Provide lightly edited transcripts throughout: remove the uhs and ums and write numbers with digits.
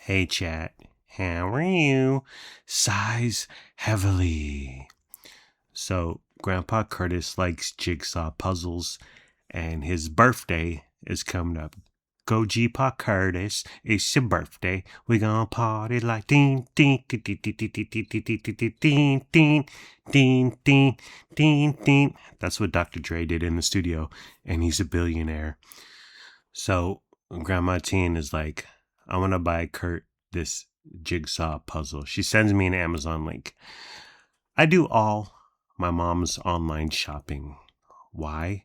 Hey chat, how are you? Sighs heavily. So, Grandpa Curtis likes jigsaw puzzles, and his birthday is coming up. Go G-Pa Curtis, it's your birthday. We gonna party like ding ding ding ding ding ding ding ding ding ding ding. That's what Dr. Dre did in the studio, and he's a billionaire. So Grandma Teen is like, I want to buy Kurt this jigsaw puzzle. She sends me an Amazon link. I do all my mom's online shopping. Why?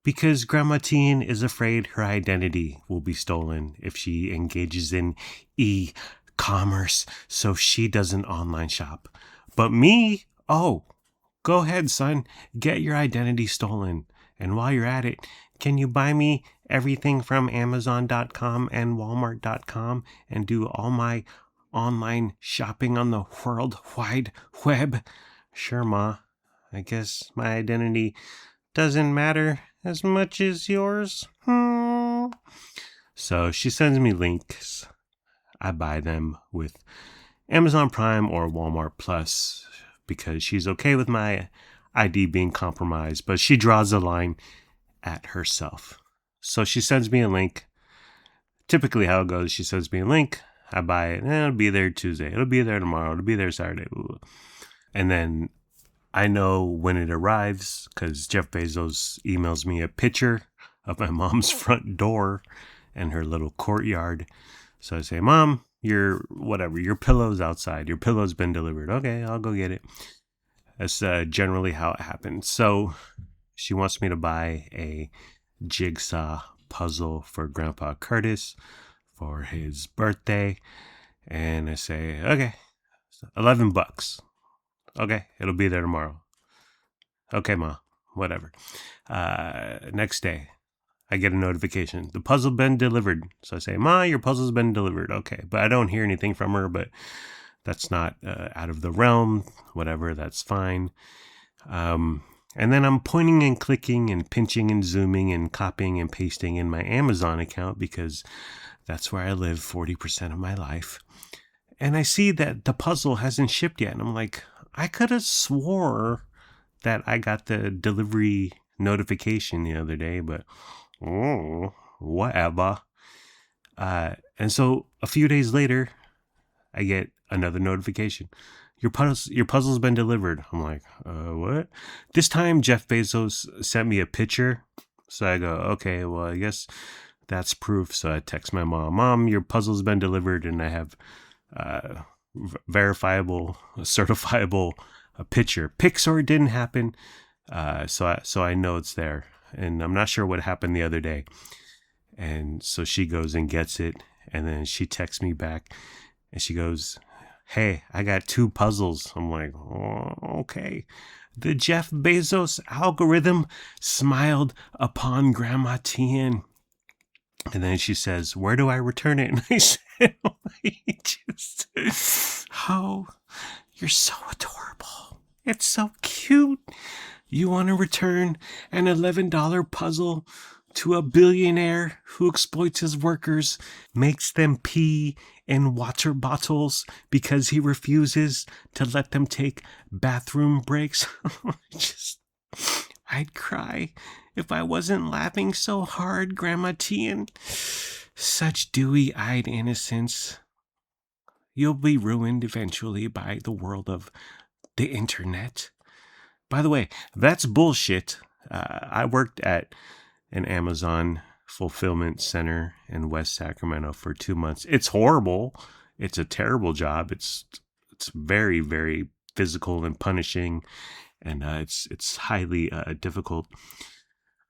Because Grandma Teen is afraid her identity will be stolen if she engages in e-commerce, so she doesn't online shop. But me, oh, go ahead, son, get your identity stolen. And while you're at it, can you buy me everything from Amazon.com and Walmart.com and do all my online shopping on the World Wide Web? Sure, Ma. I guess my identity doesn't matter as much as yours. So she sends me links. I buy them with Amazon Prime or Walmart Plus because she's okay with my ID being compromised, but she draws a line at herself. So she sends me a link. Typically how it goes, she sends me a link, I buy it, and it'll be there Tuesday, it'll be there tomorrow, it'll be there Saturday. And then I know when it arrives because Jeff Bezos emails me a picture of my mom's front door and her little courtyard. So I say, Mom, your pillow's outside. Your pillow's been delivered. Okay, I'll go get it. That's generally how it happens. So she wants me to buy a jigsaw puzzle for Grandpa Curtis for his birthday. And I say, okay, $11. Okay, it'll be there tomorrow. Okay, Ma, whatever. Next day, I get a notification. The puzzle been delivered. So I say, Ma, your puzzle's been delivered. Okay, but I don't hear anything from her, but that's not out of the realm. Whatever, that's fine. And then I'm pointing and clicking and pinching and zooming and copying and pasting in my Amazon account because that's where I live 40% of my life. And I see that the puzzle hasn't shipped yet. And I'm like, I could have swore that I got the delivery notification the other day, but whatever. And so a few days later, I get another notification. Your puzzle's been delivered. I'm like, what? This time Jeff Bezos sent me a picture. So I go, okay, well, I guess that's proof. So I text my mom, Mom, your puzzle's been delivered, and I have verifiable, certifiable picture. Pixar didn't happen. So I know it's there. And I'm not sure what happened the other day. And so she goes and gets it. And then she texts me back and she goes, hey, I got 2 puzzles. I'm like, oh, okay. The Jeff Bezos algorithm smiled upon Grandma Tien. And then she says, where do I return it? And I said, oh, you're so adorable. It's so cute. You want to return an $11 puzzle to a billionaire who exploits his workers, makes them pee in water bottles because he refuses to let them take bathroom breaks. I'd cry if I wasn't laughing so hard, Grandma Tien. Such dewy-eyed innocence. You'll be ruined eventually by the world of the internet. By the way, that's bullshit. I worked at an Amazon fulfillment center in West Sacramento for 2 months. It's horrible. It's a terrible job. It's very, very physical and punishing, and it's highly difficult.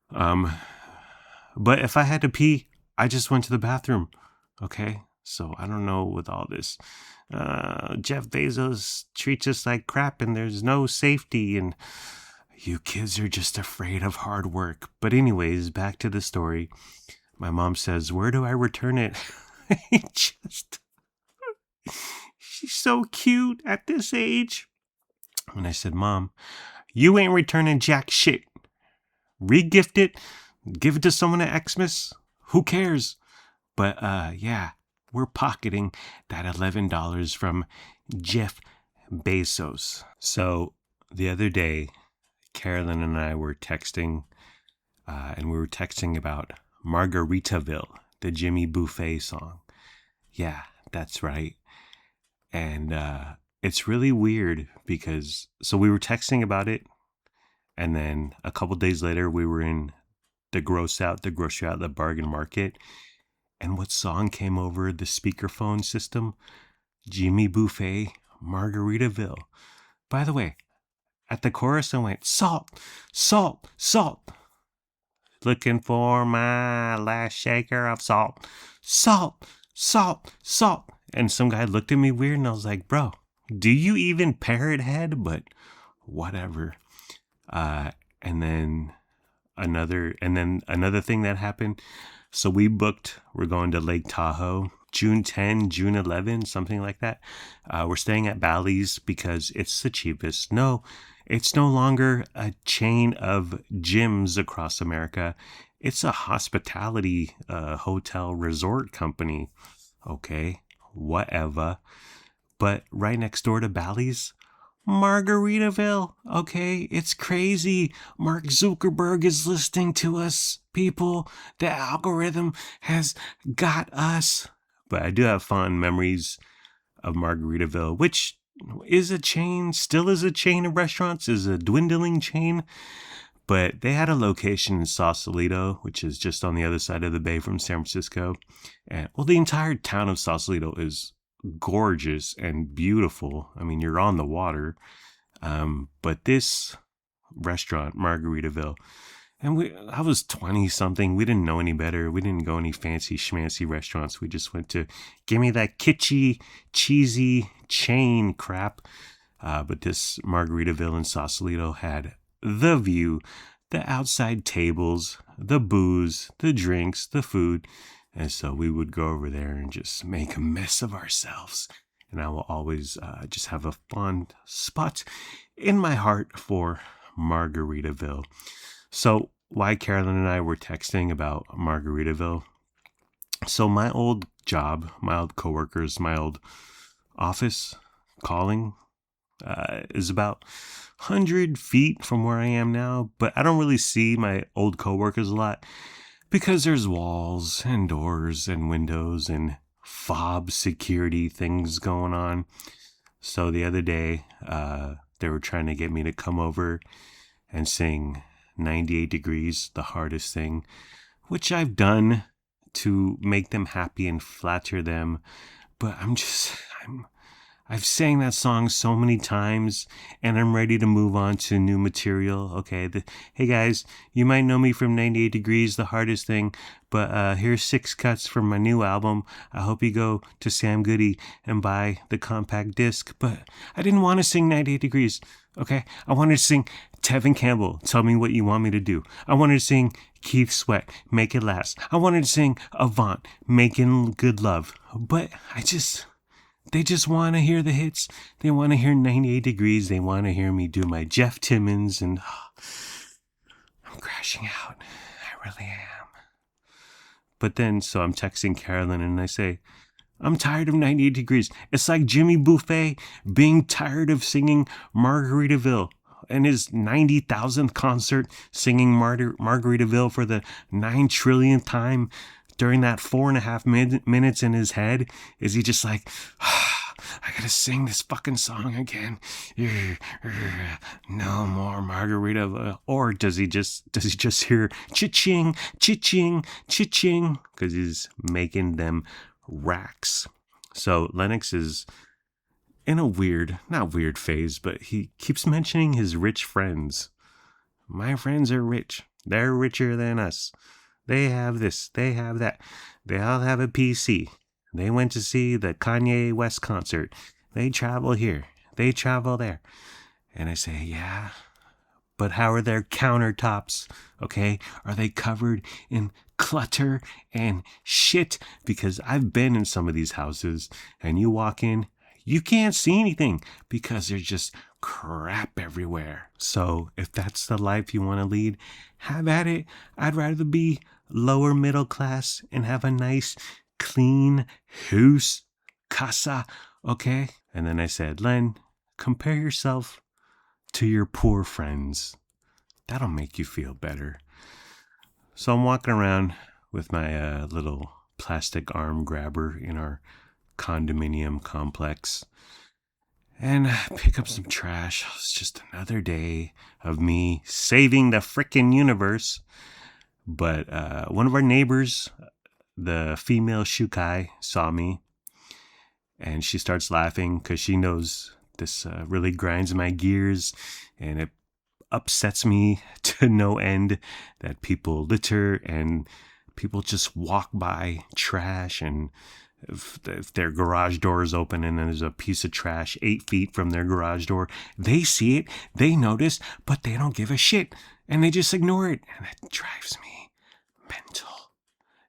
But if I had to pee, I just went to the bathroom. Okay, so I don't know with all this. Jeff Bezos treats us like crap, and there's no safety, and you kids are just afraid of hard work. But anyways, back to the story. My mom says, where do I return it? She's so cute at this age. And I said, Mom, you ain't returning jack shit. Re-gift it, give it to someone at Xmas. Who cares? But yeah, we're pocketing that $11 from Jeff Bezos. So the other day, Carolyn and I were texting, and we were texting about Margaritaville, the Jimmy Buffet song. Yeah, that's right. And it's really weird because, so we were texting about it, and then a couple days later, we were in the grocery outlet bargain market, and what song came over the speakerphone system? Jimmy Buffet, Margaritaville. By the way, at the chorus, I went, salt, salt, salt. Looking for my last shaker of salt. Salt, salt, salt. And some guy looked at me weird, and I was like, bro, do you even parrot head? But whatever. And then another thing that happened. So we're going to Lake Tahoe, June 10, June 11, something like that. We're staying at Bally's because it's the cheapest. No, it's no longer a chain of gyms across America. It's a hospitality hotel resort company. Okay, whatever. But right next door to Bally's, Margaritaville. Okay, it's crazy. Mark Zuckerberg is listening to us, people. The algorithm has got us. But I do have fond memories of Margaritaville, which is a chain, still is a chain of restaurants, is a dwindling chain. But they had a location in Sausalito, which is just on the other side of the bay from San Francisco. And well, the entire town of Sausalito is gorgeous and beautiful. I mean, you're on the water. But this restaurant, Margaritaville, and I was 20 something. We didn't know any better. We didn't go any fancy schmancy restaurants. We just went to give me that kitschy, cheesy chain crap. But this Margaritaville in Sausalito had the view, the outside tables, the booze, the drinks, the food. And so we would go over there and just make a mess of ourselves. And I will always just have a fond spot in my heart for Margaritaville. So why Carolyn and I were texting about Margaritaville. So my old job, my old coworkers, my old office calling is about 100 feet from where I am now. But I don't really see my old coworkers a lot, because there's walls and doors and windows and fob security things going on. So the other day, they were trying to get me to come over and sing 98 Degrees, The Hardest Thing, which I've done to make them happy and flatter them. But I've sang that song so many times, and I'm ready to move on to new material. Okay, hey guys, you might know me from 98 Degrees, The Hardest Thing, but here's 6 cuts from my new album. I hope you go to Sam Goody and buy the compact disc. But I didn't want to sing 98 Degrees, okay? I wanted to sing Tevin Campbell, Tell Me What You Want Me to Do. I wanted to sing Keith Sweat, Make It Last. I wanted to sing Avant, Making Good Love. But they just want to hear the hits. They want to hear 98 Degrees. They want to hear me do my Jeff Timmons, and I'm crashing out. I really am. But then, so I'm texting Carolyn and I say, I'm tired of 98 Degrees. It's like Jimmy Buffet being tired of singing Margaritaville and his 90,000th concert, singing Margaritaville for the 9 trillionth time. During that 4.5 minutes in his head, is he just like, I gotta sing this fucking song again? No more Margarita. Or does he just hear cha-ching, cha-ching, cha-ching? Because he's making them racks. So Lennox is in a not weird phase, but he keeps mentioning his rich friends. My friends are rich. They're richer than us. They have this, they have that. They all have a PC. They went to see the Kanye West concert. They travel here. They travel there. And I say, yeah, but how are their countertops? Okay, are they covered in clutter and shit? Because I've been in some of these houses, and you walk in, you can't see anything because there's just crap everywhere. So if that's the life you want to lead, have at it. I'd rather be lower middle class and have a nice clean house, casa, okay? And then I said, Len, compare yourself to your poor friends. That'll make you feel better. So I'm walking around with my little plastic arm grabber in our condominium complex, and pick up some trash. It's just another day of me saving the frickin' universe. But one of our neighbors, the female Shukai, saw me, and she starts laughing because she knows this really grinds my gears, and it upsets me to no end that people litter and people just walk by trash, and if their garage door is open and there's a piece of trash 8 feet from their garage door, they see it, they notice, but they don't give a shit, and they just ignore it, and it drives me mental.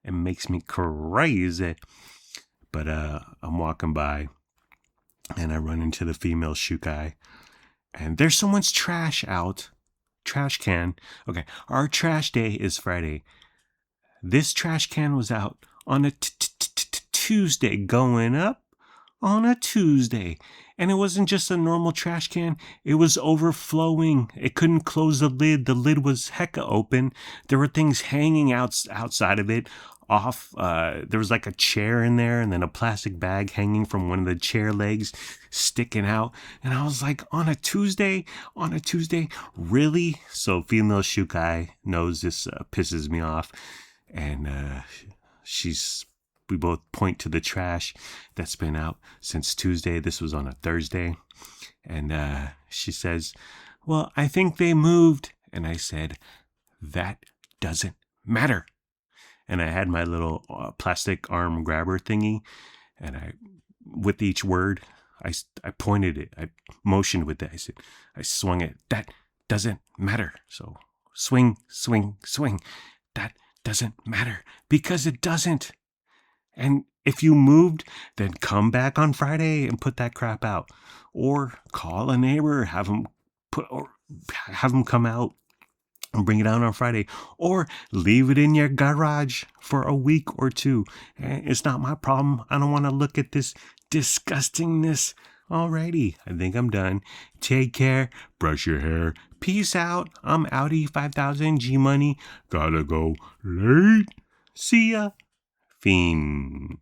It makes me crazy. But I'm walking by, and I run into the female Shukai, and there's someone's trash out. Trash can. Okay, our trash day is Friday. This trash can was out on a Tuesday, going up on a Tuesday. And it wasn't just a normal trash can. It was overflowing. It couldn't close the lid. The lid was hecka open. There were things hanging outside of it. There was like a chair in there, and then a plastic bag hanging from one of the chair legs sticking out. And I was like, on a Tuesday, really? So female Shukai knows this pisses me off, and we both point to the trash that's been out since Tuesday. This was on a Thursday. And she says, well, I think they moved. And I said, that doesn't matter. And I had my little plastic arm grabber thingy. And with each word, I pointed it. I motioned with it. I swung it. That doesn't matter. So swing, swing, swing. That doesn't matter, because it doesn't. And if you moved, then come back on Friday and put that crap out, or call a neighbor, have them come out and bring it out on Friday, or leave it in your garage for a week or two. It's not my problem. I don't want to look at this disgustingness. Alrighty, I think I'm done. Take care. Brush your hair. Peace out. I'm outie 5000 G money. Gotta go late. See ya. Fiend.